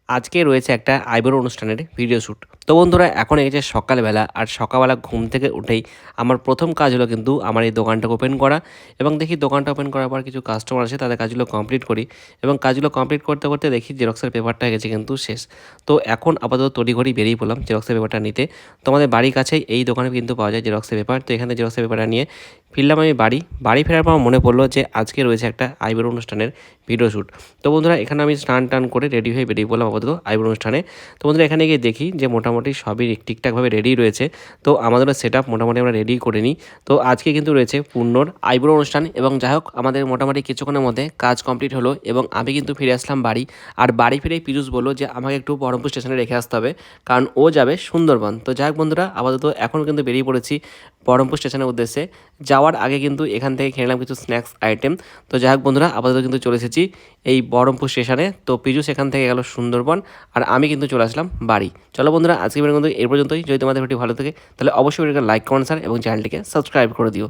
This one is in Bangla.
আজকে রয়েছে একটা আইবুড়ো অনুষ্ঠানের ভিডিও শ্যুট। তো বন্ধুরা এখন এই যে সকালবেলা, আর সকালবেলা ঘুম থেকে উঠেই আমার প্রথম কাজ হলো কিন্তু আমার এই দোকানটাকে ওপেন করা এবং দেখি দোকানটা ওপেন করার পর কিছু কাস্টমার আসে, তাদের কাজগুলো কমপ্লিট করি এবং কাজগুলো কমপ্লিট করতে করতে দেখি জেরক্সের পেপারটা হয়ে গেছে কিন্তু শেষ। তো এখন আপাতত তড়িঘড়ি বেরিয়ে পড়লাম জেরক্সের পেপারটা নিতে। তো আমাদের বাড়ির কাছেই এই দোকানে কিন্তু পাওয়া যায় জেরক্সের পেপার। তো এখান থেকে জেরক্সের পেপারটা নিয়ে ফিরলাম আমি বাড়ি ফেরার পর মনে পড়লো যে আজকে রয়েছে একটা আইবুড়ো অনুষ্ঠানের ভিডিও শ্যুট। তো বন্ধুরা এখানে আমি স্নান টান করে রেডি হয়ে বেরিয়ে পড়লাম আপাতত আইবুড়ো অনুষ্ঠানে। তো বন্ধুরা এখানে গিয়ে দেখি যে মোটামুটি সবই ঠিকঠাকভাবে রেডি রয়েছে। তো আমাদেরও সেট আপ মোটামুটি আমরা রেডি করে নিই। তো আজকে কিন্তু রয়েছে পূর্ণর আইবুড়ো অনুষ্ঠান এবং যাই হোক আমাদের মোটামুটি কিছুক্ষণের মধ্যে কাজ কমপ্লিট হলো এবং আমি কিন্তু ফিরে আসলাম বাড়ি। আর বাড়ি ফিরেই পীযূষ বললো যে আমাকে একটু বহরমপুর স্টেশনে রেখে আসতে হবে, কারণ ও যাবে সুন্দরবন। তো যাই হোক বন্ধুরা আপাতত এখন কিন্তু বেরিয়ে পড়েছি বহরমপুর স্টেশনের উদ্দেশ্যে। যাওয়ার আগে কিন্তু এখান থেকে খেয়ে নিলাম কিছু স্ন্যাক্স আইটেম। তো যাই হোক বন্ধুরা আপাতত কিন্তু চলে এসেছি এই বহরমপুর স্টেশনে। তো পীযূষ এখান থেকে গেল সুন্দরবন আর আমি কিন্তু চলে আসলাম বাড়ি। চলো বন্ধুরা আজকে ভিডিও কিন্তু এর পর্যন্তই। যদি তোমাদের ভিডিও ভালো থাকে তাহলে অবশ্যই ভিডিওকে লাইক কমেন্ট শেয়ার এবং চ্যানেলটিকে সাবস্ক্রাইব করে দিও।